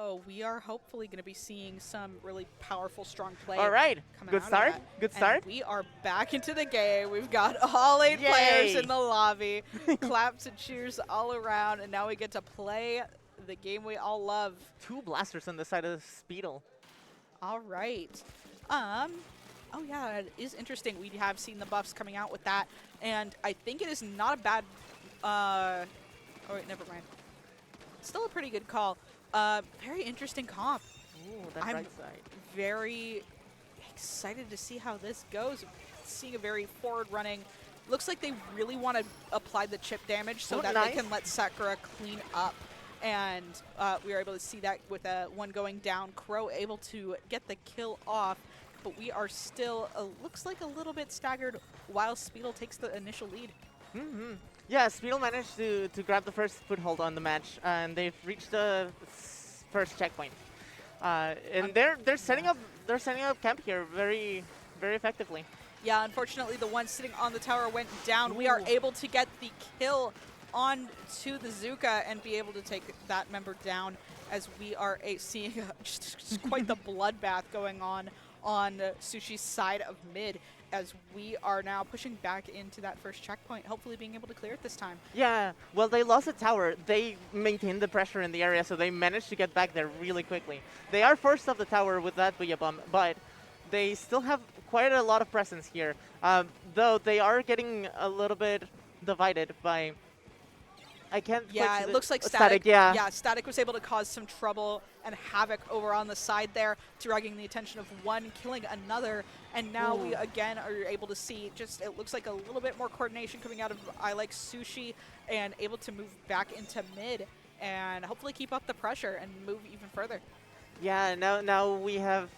So we are hopefully going to be seeing some really powerful, strong play. All right, Coming good out of start. that. Good And start. we are back into the game. We've got all 8 players Yay. in the lobby. Claps and cheers all around, and now we get to play the game we all love. 2 blasters on the side of Speedle. All right. Oh yeah, it is interesting. We have seen the buffs coming out with that, and I think it is not a bad. Oh wait, never mind. Still a pretty good call. Very interesting comp. Ooh, that I'm right side. very excited to see how this goes. Seeing a very forward running. Looks like they really want to apply the chip damage so that nice. they can let Sakura clean up. And we are able to see that with one going down. Crow able to get the kill off, but we are still, looks like a little bit staggered while Speedle takes the initial lead. Mm-hmm. Yeah, Speedle managed to grab the first foothold on the match, and they've reached the first checkpoint. And they're setting up camp here very effectively. Yeah, unfortunately, the one sitting on the tower went down. We are able to get the kill on to the Zuka and be able to take that member down, as we are seeing just quite the bloodbath going on Sushi's side of mid, as we are now pushing back into that first checkpoint, hopefully being able to clear it this time. Yeah, well, they lost a tower. They maintained the pressure in the area, so they managed to get back there really quickly. They are first off the tower with that Booyah Bomb, but they still have quite a lot of presence here, though they are getting a little bit divided by... I can't. Yeah, it looks like Static. Yeah, Static was able to cause some trouble and havoc over on the side there, dragging the attention of one, killing another, and now we again are able to see just, it looks like a little bit more coordination coming out of I Like Sushi, and able to move back into mid and hopefully keep up the pressure and move even further. Yeah, now we have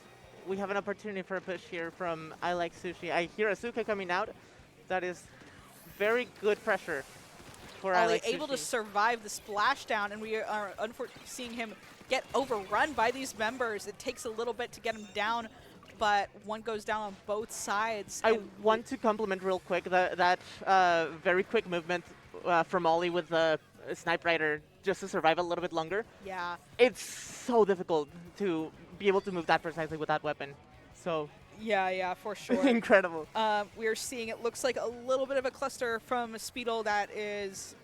an opportunity for a push here from I Like Sushi. I hear Asuka coming out. That is very good pressure. Ollie able to survive the splashdown, and we are unfortunately seeing him get overrun by these members. It takes a little bit to get him down, but one goes down on both sides. I want to compliment real quick that very quick movement from Ollie with the Snipe Rider just to survive a little bit longer. Yeah. It's so difficult to be able to move that precisely with that weapon. So... Yeah, for sure. Incredible. We are seeing, it looks like a little bit of a cluster from Speedle that is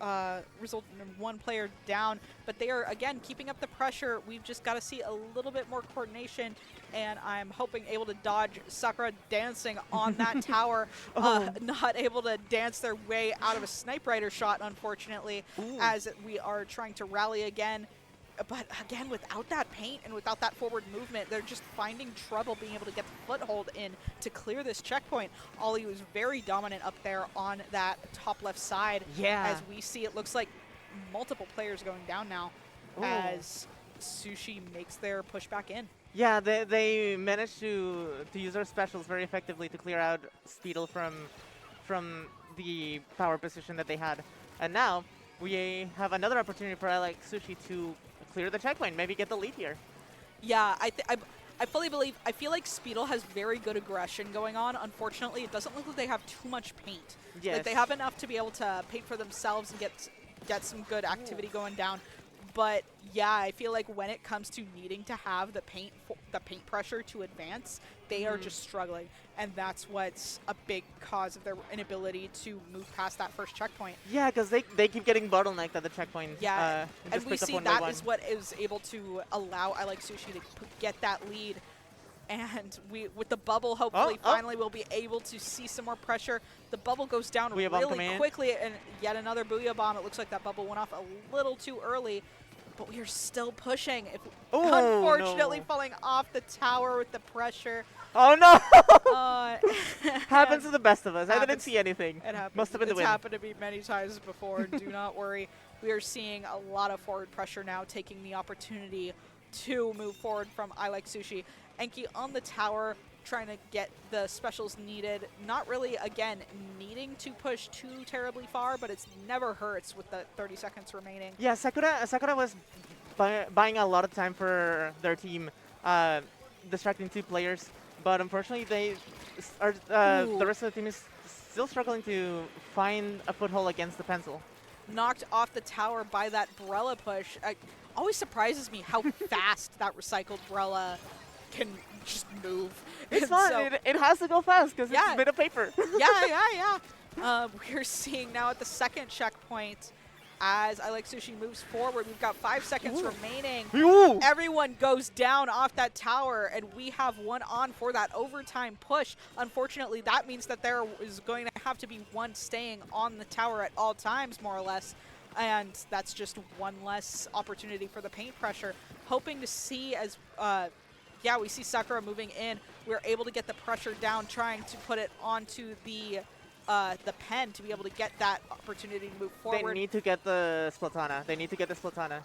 resulting in one player down, but they are, again, keeping up the pressure. We've just got to see a little bit more coordination, and I'm hoping able to dodge Sakura dancing on that tower, not able to dance their way out of a Snipe Rider shot, unfortunately, as we are trying to rally again. But again, without that paint and without that forward movement, they're just finding trouble being able to get the foothold in to clear this checkpoint. Ollie was very dominant up there on that top left side. Yeah. As we see, it looks like multiple players going down now as Sushi makes their push back in. Yeah, they managed to use their specials very effectively to clear out Speedle from the power position that they had. And now we have another opportunity for I Like Sushi to clear the checkpoint, maybe get the lead here. Yeah, I fully believe, I feel like Speedle has very good aggression going on. Unfortunately, it doesn't look like they have too much paint. Yes. Like they have enough to be able to paint for themselves and get some good activity going down. But yeah, I feel like when it comes to needing to have the paint pressure to advance, they are just struggling, and that's what's a big cause of their inability to move past that first checkpoint. Yeah, because they keep getting bottlenecked at the checkpoint. Yeah, and we see that is what is able to allow I Like Sushi to get that lead. And we, with the bubble, hopefully finally we'll be able to see some more pressure. The bubble goes down really quickly, and yet another Booyah Bomb. It looks like that bubble went off a little too early, but we are still pushing. Unfortunately, falling off the tower with the pressure. Oh no! Happens to the best of us. I didn't see anything. It happens. Must have been the wind. It's happened to me many times before. Do not worry. We are seeing a lot of forward pressure now, taking the opportunity to move forward from I Like Sushi. Enki on the tower, trying to get the specials needed. Not really, again, needing to push too terribly far, but it's never hurts with the 30 seconds remaining. Yeah, Sakura was buying a lot of time for their team, distracting 2 players. But unfortunately, the rest of the team is still struggling to find a foothold against the pencil. Knocked off the tower by that Brella push. always surprises me how fast that recycled Brella can just move. It's And fun. so- It has to go fast because Yeah. it's made of paper. yeah. We're seeing now at the second checkpoint as I Like Sushi moves forward. We've got 5 seconds remaining. Ooh. Everyone goes down off that tower, and we have one on for that overtime push. Unfortunately, that means that there is going to have to be one staying on the tower at all times, more or less. And that's just one less opportunity for the paint pressure. Hoping to see as, yeah, we see Sakura moving in. We're able to get the pressure down, trying to put it onto the pen to be able to get that opportunity to move forward. They need to get the Splatana.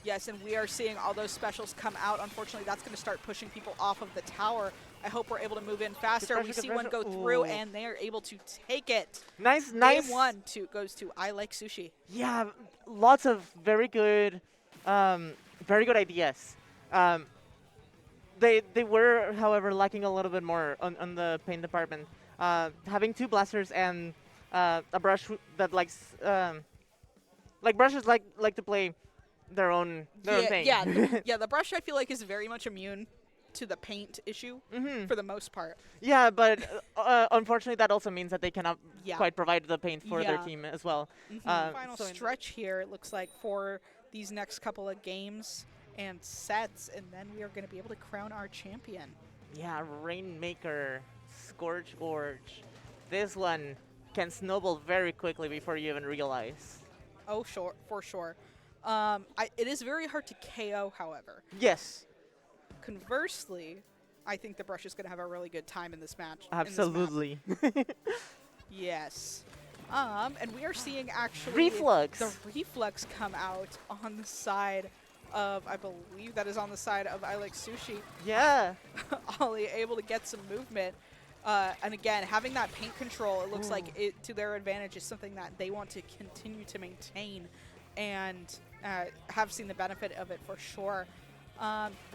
Yes, and we are seeing all those specials come out. Unfortunately, that's going to start pushing people off of the tower. I hope we're able to move in faster. Pressure, We good see one pressure. go through, Ooh. and they are able to take it. Nice. Game 1 goes to I Like Sushi. Yeah, lots of very good ideas. They were, however, lacking a little bit more on the paint department. Having 2 blasters and a brush that likes, like brushes like to play their own thing. Yeah, the brush I feel like is very much immune to the paint issue for the most part. Yeah, but unfortunately that also means that they cannot Yeah. quite provide the paint for their Yeah. team as well. Final so stretch here, it looks like, for these next couple of games and sets, and then we are going to be able to crown our champion. Yeah, Rainmaker, Scorch Gorge. This one can snowball very quickly before you even realize. Oh, sure, for sure. It is very hard to KO, however. Yes, Conversely, I think the brush is going to have a really good time in this match. absolutely. Yes. And we are seeing actually Reflux. the reflux come out on the side of, I believe that is on the side of I Like Sushi. Yeah. Ollie able to get some movement. And again, having that paint control, it looks like it to their advantage is something that they want to continue to maintain and have seen the benefit of it for sure.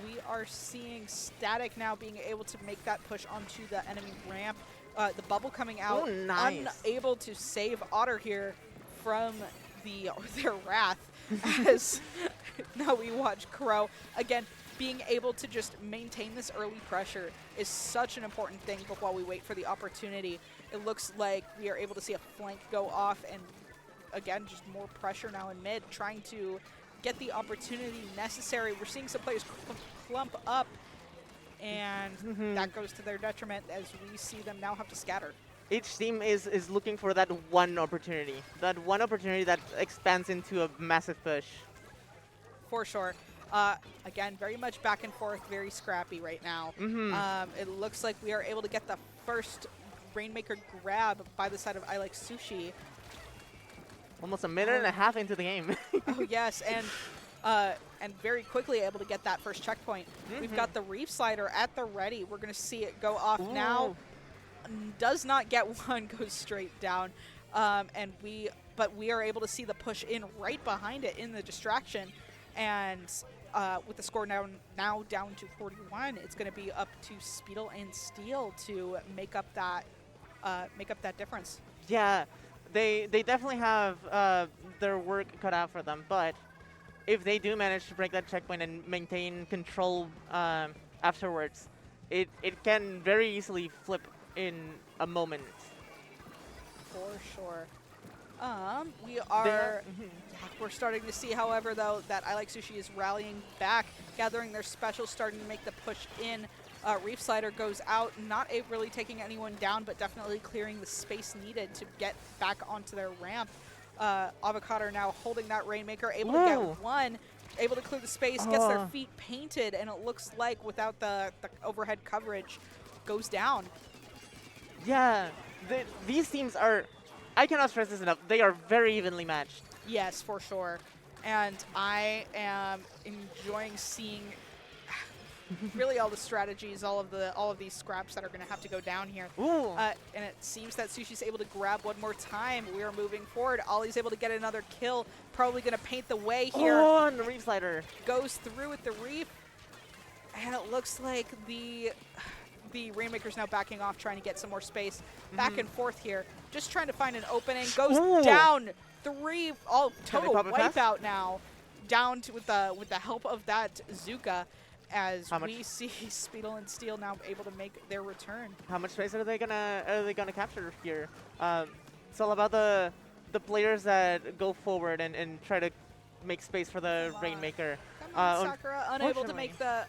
We are seeing Static now being able to make that push onto the enemy ramp. The bubble coming out, Oh, nice. unable to save Otter here from their wrath as now we watch Crow. Again, being able to just maintain this early pressure is such an important thing, but while we wait for the opportunity, it looks like we are able to see a flank go off, and again, just more pressure now in mid, trying to get the opportunity necessary. We're seeing some players clump up, and that goes to their detriment as we see them now have to scatter. Each team is looking for that one opportunity that expands into a massive push. For sure. Again, very much back and forth, very scrappy right now. It looks like we are able to get the first Rainmaker grab by the side of I Like Sushi. Almost a minute and a half into the game. Oh yes, and very quickly able to get that first checkpoint. We've got the Reef Slider at the ready. We're going to see it go off now. Does not get one, goes straight down. But we are able to see the push in right behind it in the distraction. And with the score now down to 41, it's going to be up to Speedle and Steel to make up that difference. Yeah, they definitely have their work cut out for them, but if they do manage to break that checkpoint and maintain control afterwards, it can very easily flip in a moment. For sure. We're starting to see, however, though, that I Like Sushi is rallying back, gathering their specials, starting to make the push in. Reef Slider goes out, not really taking anyone down, but definitely clearing the space needed to get back onto their ramp. Avocado now holding that Rainmaker, able to get one, able to clear the space, gets their feet painted, and it looks like without the overhead coverage, goes down. Yeah, these teams are, I cannot stress this enough, they are very evenly matched. Yes, for sure. And I am enjoying seeing really all the strategies, all of these scraps that are going to have to go down here. And it seems that Sushi's able to grab one more time. We are moving forward. Ollie's able to get another kill. Probably going to paint the way here. Oh, and the Reef Slider. Goes through with the Reef. And it looks like the Rainmaker's now backing off, trying to get some more space. Back and forth here. Just trying to find an opening. Goes down. Total wipeout now. down to, with the help of that Zuka, as How much? we see Speedle and Steel now able to make their return. How much space are they gonna capture here? It's all about the players that go forward and try to make space for the Come on. Rainmaker. Come on, Sakura, unable to make the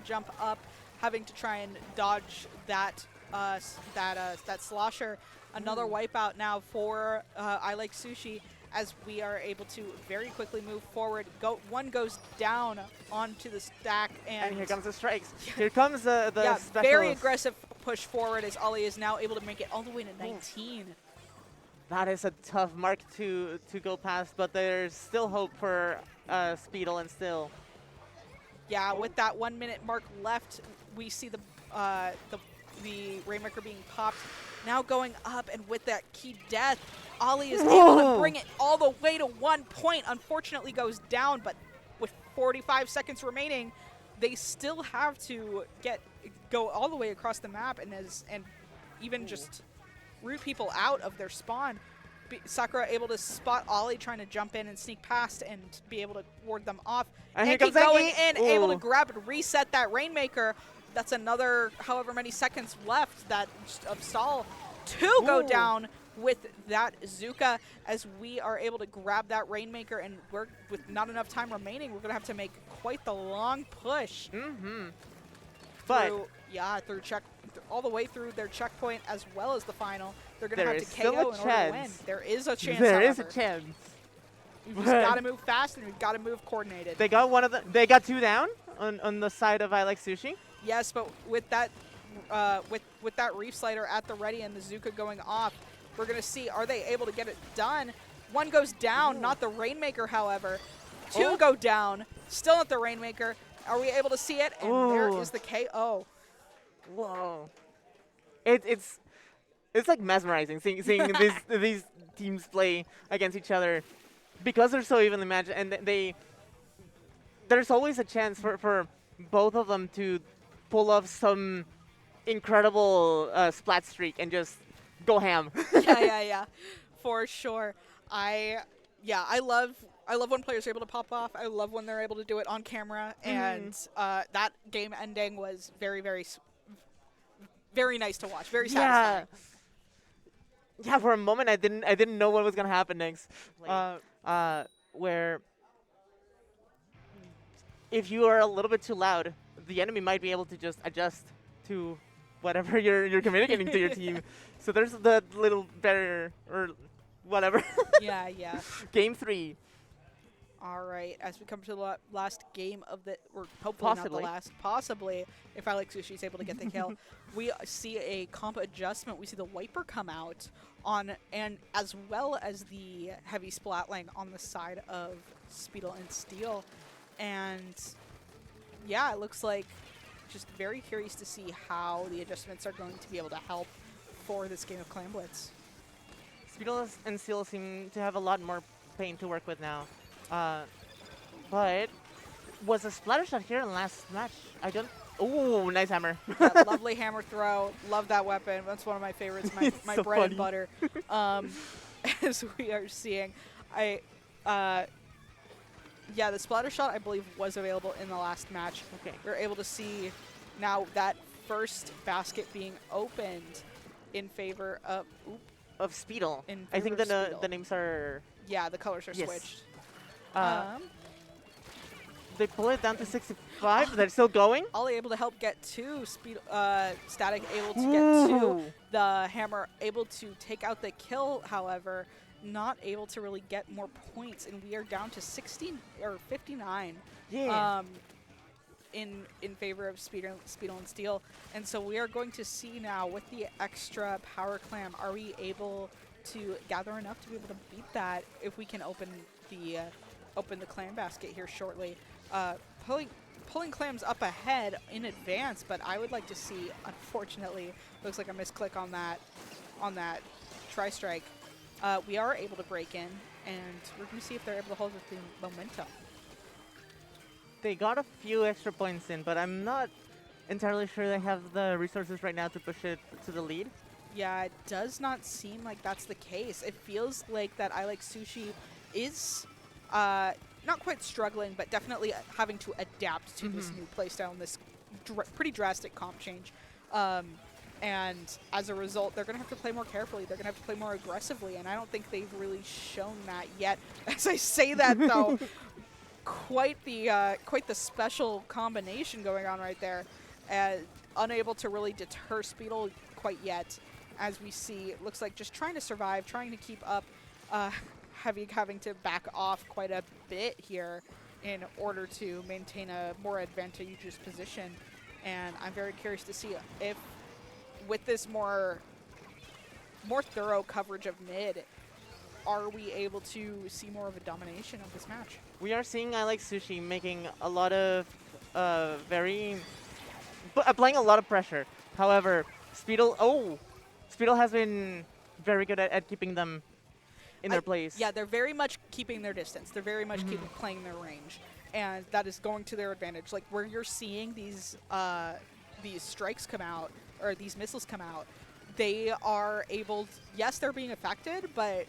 jump up, having to try and dodge that that slosher. Another wipeout now for I Like Sushi, as we are able to very quickly move forward. One goes down onto the stack, And here comes the strikes. Here comes the yeah, specials. very aggressive push forward, as Ollie is now able to make it all the way to 19. That is a tough mark to go past, but there's still hope for Speedle and Still. Yeah, with that 1 minute mark left, we see the Rainmaker being popped. Now going up, and with that key death, Ollie is able to bring it all the way to 1 point. Unfortunately goes down, but with 45 seconds remaining, they still have to go all the way across the map and even just root people out of their spawn. Sakura able to spot Ollie trying to jump in and sneak past and be able to ward them off. And here keep comes going Anki. in, able to grab and reset that Rainmaker. That's another however many seconds left of stall. Two go down with that Zuka, as we are able to grab that Rainmaker, and we're with not enough time remaining, we're gonna have to make quite the long push. But Through all the way through their checkpoint as well as the final. They're gonna there have is to still KO a in order to win. chance. There is a chance. There is a however. chance. We've just got to move fast, and we've got to move coordinated. They got one of the. They got two down on the side of I Like Sushi. Yes, but with that with that Reef Slider at the ready and the Zuka going off, we're gonna see, are they able to get it done? One goes down, not the Rainmaker, however. Two go down, still not the Rainmaker. Are we able to see it? And there is the KO. Whoa. It's like mesmerizing seeing these teams play against each other, because they're so evenly matched, and there's always a chance for both of them to pull off some incredible splat streak and just go ham. yeah, for sure. I love when players are able to pop off. I love when they're able to do it on camera, and that game ending was very, very, very nice to watch. Very satisfying. Yeah, for a moment I didn't know what was gonna happen next. Where if you are a little bit too loud, the enemy might be able to just adjust to whatever you're communicating to your team. So there's the little barrier or whatever. Yeah. Game 3. All right, as we come to the last game of the, or hopefully not the last, possibly, if I Like Sushi is able to get the kill, we see a comp adjustment. We see the Wiper come out and as well as the heavy splatling on the side of Speedle and Steel. And yeah, it looks like just very curious to see how the adjustments are going to be able to help for this game of Clan Blitz. Speedle and Steel seem to have a lot more paint to work with now. But was a splatter shot here in last match? I don't. Ooh, nice hammer. Yeah, lovely hammer throw. Love that weapon. That's one of my favorites. My so bread funny. and butter. As we are seeing, yeah, the splatter shot I believe was available in the last match. Okay. We're able to see now that first basket being opened in favor of. Of Speedle. In I think favor of the Speedle. names are. Yeah, the colors are Yes. switched. They pull it down to 65. They're still going. Ollie able to help get to Static able to get to the hammer, able to take out the kill, however, not able to really get more points, and we are down to 60 or 59. Yeah. In favor of Speedle and Steel. And so we are going to see now with the extra power clam, are we able to gather enough to be able to beat that if we can open the clam basket here shortly. Pulling clams up ahead in advance, but I would like to see, unfortunately, looks like a misclick on that tri-strike. We are able to break in, and we're going to see if they're able to hold with the momentum. They got a few extra points in, but I'm not entirely sure they have the resources right now to push it to the lead. Yeah, it does not seem like that's the case. It feels like that I Like Sushi is not quite struggling, but definitely having to adapt to this new playstyle and this pretty drastic comp change. And as a result, they're going to have to play more carefully. They're going to have to play more aggressively, and I don't think they've really shown that yet. As I say that, though, quite the special combination going on right there. Unable to really deter Speedle quite yet, as we see. It looks like just trying to survive, trying to keep up, having to back off quite a bit here in order to maintain a more advantageous position. And I'm very curious to see if, with this more thorough coverage of mid, are we able to see more of a domination of this match? We are seeing I Like Sushi making a lot of applying a lot of pressure. However, Speedle has been very good at keeping them in their place. Yeah, they're very much keeping their distance. They're very much playing their range, and that is going to their advantage. Like where you're seeing these strikes come out, or these missiles come out, they are able, yes, they're being affected, but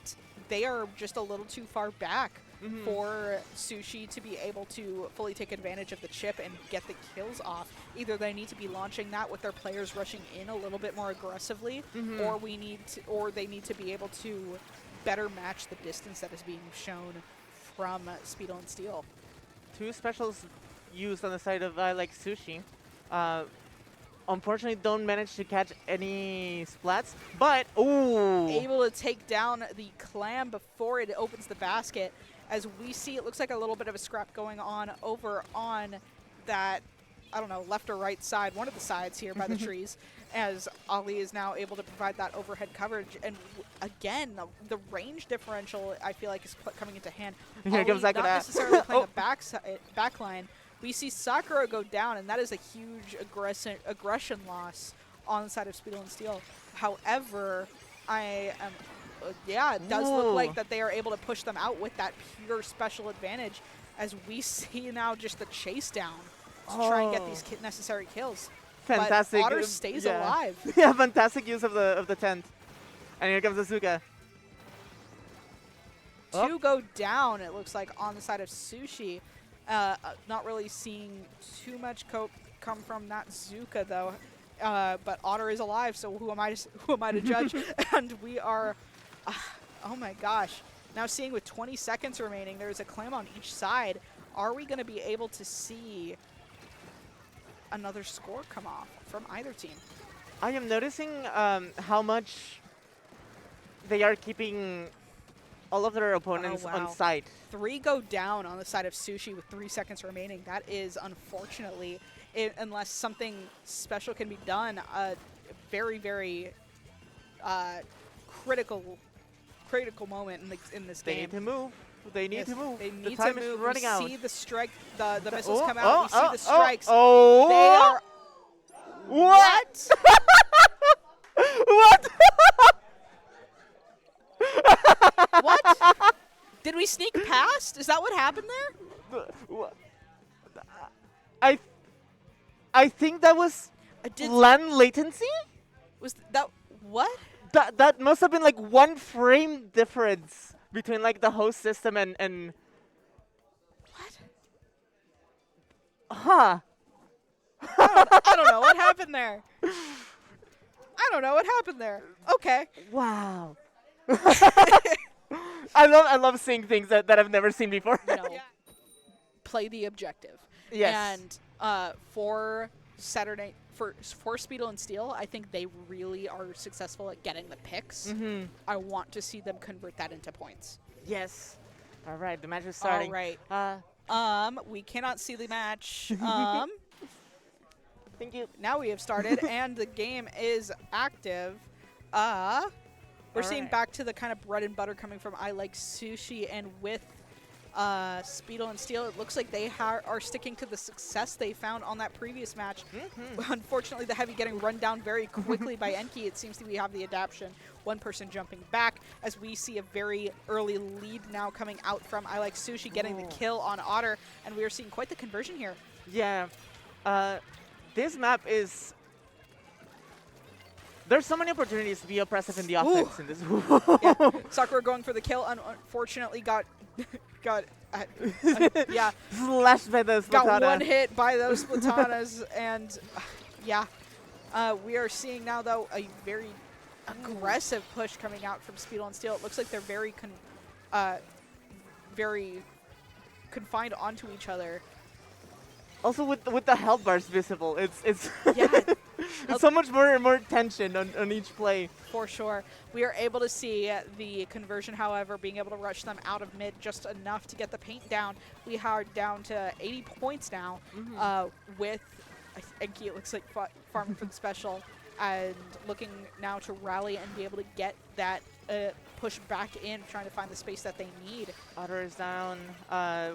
they are just a little too far back for Sushi to be able to fully take advantage of the chip and get the kills off. Either they need to be launching that with their players rushing in a little bit more aggressively, or they need to be able to better match the distance that is being shown from Speedle and Steel. 2 specials used on the side of I Like Sushi. Unfortunately, don't manage to catch any splats, but able to take down the clam before it opens the basket. As we see, it looks like a little bit of a scrap going on over on that, I don't know, left or right side, one of the sides here by the trees, as Ali is now able to provide that overhead coverage. And again, the range differential, I feel like, is coming into hand. Here comes Sakura. Not necessarily playing a backline. We see Sakura go down, and that is a huge aggression loss on the side of Speedle and Steel. However, it does look like that they are able to push them out with that pure special advantage, as we see now just the chase down to try and get these necessary kills. Fantastic. But Otter stays alive. Yeah, fantastic use of the tent. And here comes Azuka. 2 go down, it looks like, on the side of Sushi. Not really seeing too much come from that Zuka, though. But Otter is alive, so who am I to judge? And we are, oh my gosh. Now seeing with 20 seconds remaining, there's a clam on each side. Are we going to be able to see another score come off from either team? I am noticing how much they are keeping all of their opponents on site. 3 go down on the side of Sushi with 3 seconds remaining. That is, unfortunately, unless something special can be done, a very, very critical moment in this game. They need to move. They need to move. They need the time to move. Is running out. We see the strike, the missiles come out. We see the strikes. They Oh! are. What? What? What? Did we sneak past? Is that what happened there? I think that was LAN latency? Was that what? That must have been like 1 frame difference between like the host system and What? Huh. I don't know what happened there. I don't know what happened there. Okay. Wow. I love seeing things that I've never seen before. Play the objective. Yes. And for Saturday, for Speedle and Steel, I think they really are successful at getting the picks. I want to see them convert that into points. Yes. All right, the match is starting. All right. We cannot see the match. Thank you. Now we have started, and the game is active. We're seeing back to the kind of bread and butter coming from I Like Sushi, and with Speedle and Steel, it looks like they are sticking to the success they found on that previous match. Unfortunately, the heavy getting run down very quickly by Enki. It seems to be have the adaptation. One person jumping back, as we see a very early lead now coming out from I Like Sushi, getting the kill on Otter, and we are seeing quite the conversion here. Yeah. This map is... There's so many opportunities to be oppressive in the offense in this. Yeah. Sakura going for the kill, unfortunately got Got yeah. Slashed by the Got Splatana. one hit by those Splatanas, and yeah. We are seeing now, though, a very aggressive push coming out from Speedle and Steel. It looks like they're very confined onto each other. Also, with the health bars visible, it's Yeah. it's so much more tension on each play. For sure. We are able to see the conversion, however, being able to rush them out of mid just enough to get the paint down. We are down to 80 points now with Enki, it looks like, farming for the special and looking now to rally and be able to get that push back in, trying to find the space that they need. Otter is down,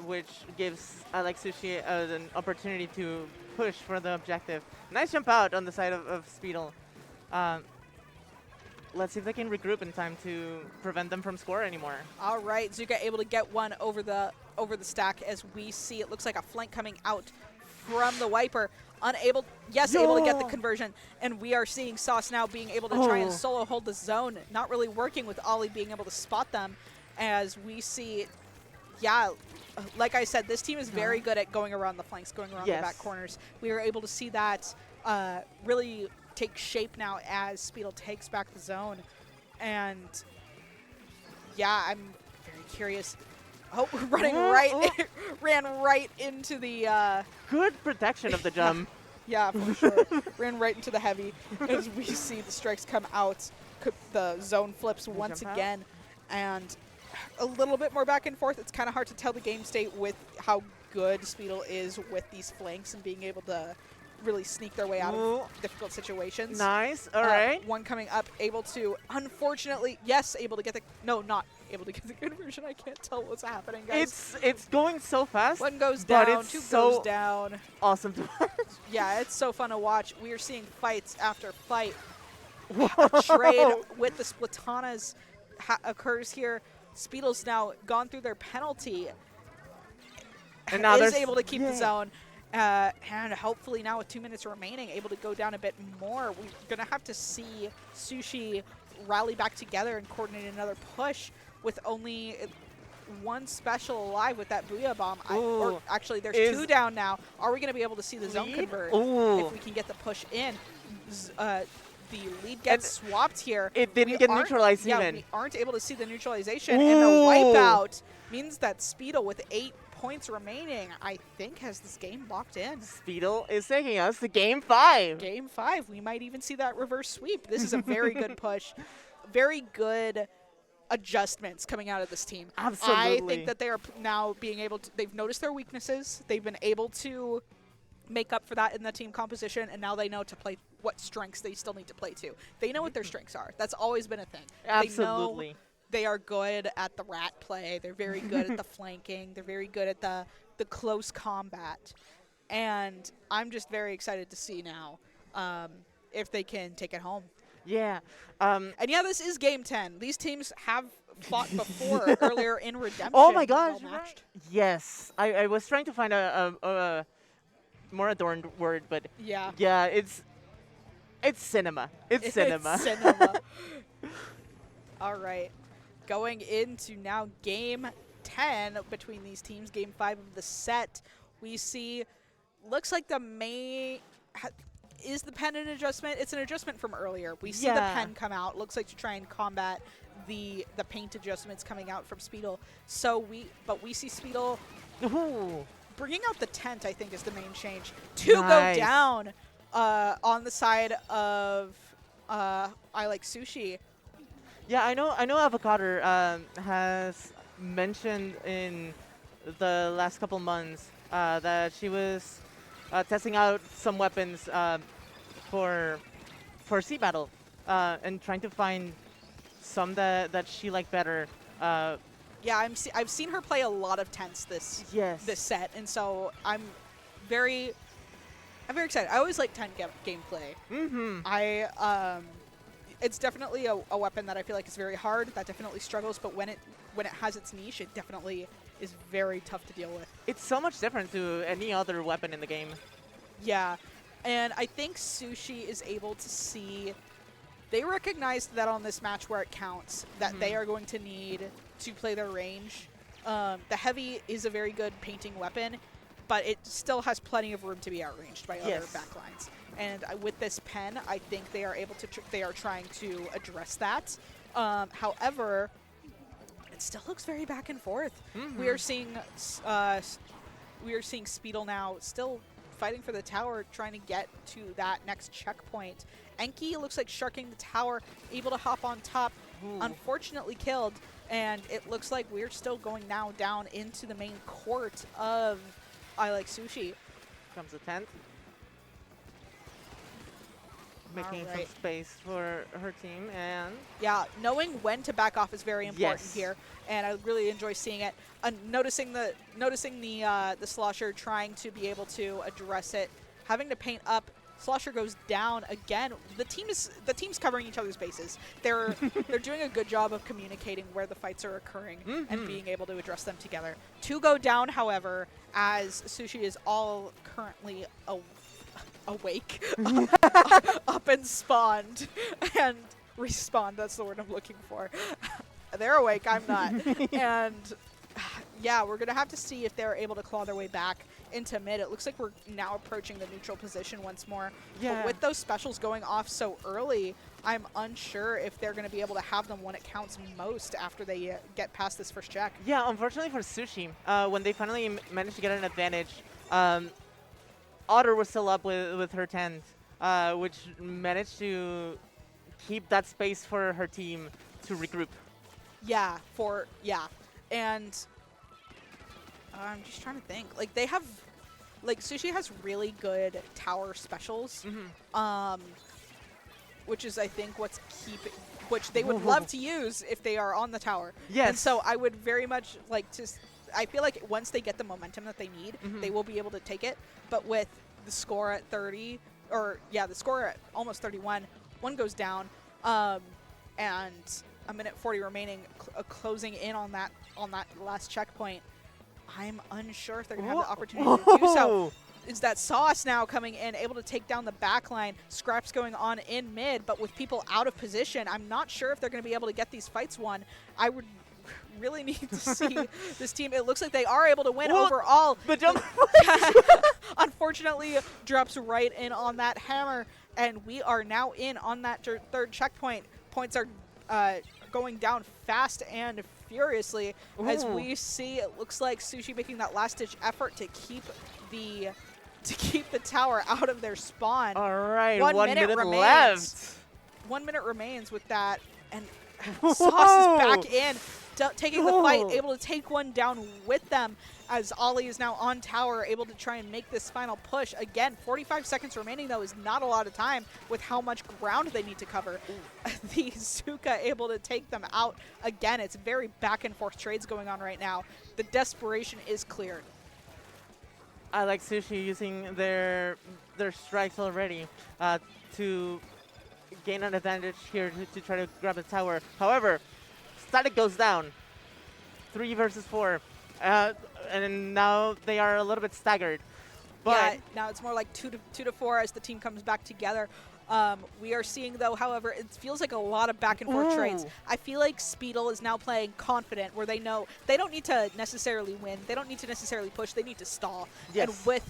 which gives Alex Sushi an opportunity to push for the objective. Nice jump out on the side of Speedle. Let's see if they can regroup in time to prevent them from score anymore. All right, Zuka able to get one over the stack as we see it looks like a flank coming out from the Wiper. Unable, yes, able to get the conversion. And we are seeing Sauce now being able to try and solo hold the zone, not really working with Ollie being able to spot them as we see, yeah, like I said, this team is very good at going around the flanks, going around the back corners. We are able to see that really take shape now as Speedle takes back the zone. And yeah, I'm very curious. Oh, running ran right into the... Good protection of the jump. Yeah, for sure. Ran right into the heavy as we see the strikes come out. The zone flips once again. And a little bit more back and forth. It's kind of hard to tell the game state with how good Speedle is with these flanks and being able to really sneak their way out of difficult situations. Nice. All right. One coming up, able to, unfortunately, yes, able to get the, no, not able to get the conversion. I can't tell what's happening, guys. It's going so fast. One goes down, two goes down. Awesome to watch. Yeah, it's so fun to watch. We are seeing fights after fight. A trade with the Splatanas occurs here. Speedle's now gone through their penalty. And now is able to keep the zone. And hopefully now with 2 minutes remaining, able to go down a bit more. We're going to have to see Sushi rally back together and coordinate another push with only one special alive with that Booyah Bomb. Or actually, there's two down now. Are we going to be able to see the zone convert if we can get the push in? The lead gets swapped here. It didn't get neutralized even. Yeah, we aren't able to see the neutralization. And the wipeout means that Speedle with 8 points remaining, I think, has this game locked in. Speedle is taking us to Game 5. Game 5. We might even see that reverse sweep. This is a very good push. Very good adjustments coming out of this team. Absolutely. I think that they are now being able to, they've noticed their weaknesses. They've been able to make up for that in the team composition, and now they know to play what strengths they still need to play to. They know what their strengths are. That's always been a thing. Absolutely. They know they are good at the rat play. They're very good at the flanking. They're very good at the close combat. And I'm just very excited to see now if they can take it home. Yeah. And yeah, this is Game 10. These teams have fought before earlier in Redemption. Oh my gosh. Right. Yes. I was trying to find a more adorned word, but yeah, it's cinema. It's cinema. Cinema. All right. Going into now Game 10 between these teams, Game 5 of the set, we see, looks like the main, is the pen an adjustment? It's an adjustment from earlier. We see the pen come out, looks like to try and combat the paint adjustments coming out from Speedle. So but we see Speedle bringing out the tent, I think, is the main change. Two go down on the side of I Like Sushi. Yeah, I know Avocado has mentioned in the last couple months that she was testing out some weapons for SeaBATTLE and trying to find some that she liked better. Yeah, I've seen her play a lot of tents this set, and so I'm very excited. I always like tent gameplay. It's definitely a weapon that I feel like is very hard. That definitely struggles, but when it has its niche, it definitely is very tough to deal with. It's so much different to any other weapon in the game. Yeah, and I think Sushi is able to see. They recognized that on this match where it counts, that they are going to need to play their range The heavy is a very good painting weapon, but it still has plenty of room to be outranged by other backlines. And with this pen, I think they are able to. They are trying to address that. However, it still looks very back and forth. We are seeing Speedle now still fighting for the tower, trying to get to that next checkpoint. Enki looks like sharking the tower, able to hop on top, unfortunately killed, and it looks like we're still going now down into the main court of I Like Sushi. Comes a tent. Making some space for her team, and yeah, knowing when to back off is very important here, and I really enjoy seeing it. Noticing the Slosher trying to be able to address it, having to paint up. Slosher goes down again. The team's covering each other's bases. They're doing a good job of communicating where the fights are occurring and being able to address them together. 2 go down, however, as Sushi is all currently awake, up and spawned, and respawned. That's the word I'm looking for. They're awake, I'm not. And yeah, we're going to have to see if they're able to claw their way back into mid. It looks like we're now approaching the neutral position once more. Yeah. But with those specials going off so early, I'm unsure if they're going to be able to have them when it counts most after they get past this first check. Yeah, unfortunately for Sushi, when they finally managed to get an advantage, Otter was still up with her tent, which managed to keep that space for her team to regroup. Yeah, and I'm just trying to think. Like, they have, like, Sushi has really good tower specials, which is, I think, which they would love to use if they are on the tower. Yes. And so I would very much like to, I feel like once they get the momentum that they need, they will be able to take it. But with the score at 30, or yeah, the score at almost 31, one goes down, and a minute 40 remaining, closing in on that last checkpoint. I'm unsure if they're going to have the opportunity to do so. Is that Sauce now coming in, able to take down the back line. Scraps going on in mid, but with people out of position, I'm not sure if they're going to be able to get these fights won. I would really need to see this team. It looks like they are able to win overall. But jump unfortunately, drops right in on that hammer, and we are now in on that third checkpoint. Points are going down fast and furiously as we see. It looks like Sushi making that last-ditch effort to keep the tower out of their spawn. All right, 1 minute remains. left. 1 minute remains with that, and Sauce is back in, taking the fight, able to take one down with them as Ollie is now on tower, able to try and make this final push. Again, 45 seconds remaining, though, is not a lot of time with how much ground they need to cover. The Zuka able to take them out. Again, it's very back-and-forth trades going on right now. The desperation is cleared. I like Sushi using their strikes already to gain an advantage here to try to grab the tower. However, Static goes down. 3 versus 4. And now they are a little bit staggered. But yeah, now it's more like 2 to 4 as the team comes back together. We are seeing, though, however, it feels like a lot of back-and-forth trades. I feel like Speedle is now playing confident, where they know they don't need to necessarily win. They don't need to necessarily push. They need to stall. Yes. And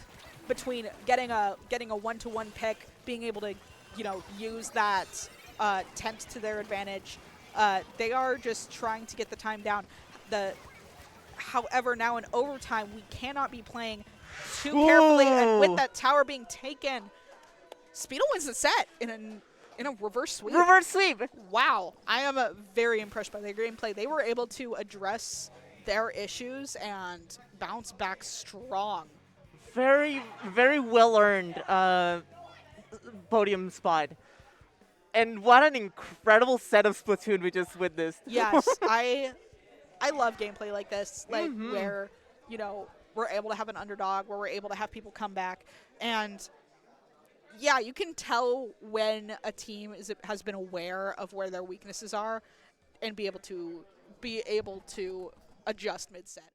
between getting a 1-to-1 pick, being able to, use that tent to their advantage, they are just trying to get the time down. However, now in overtime, we cannot be playing too carefully, and with that tower being taken, Speedle wins the set in a reverse sweep. Reverse sweep! Wow. I am very impressed by their gameplay. They were able to address their issues and bounce back strong. Very, very well-earned podium spot. And what an incredible set of Splatoon we just witnessed. Yes, I love gameplay like this, like where, we're able to have an underdog, where we're able to have people come back. And yeah, you can tell when a team has been aware of where their weaknesses are and be able to adjust mid-set.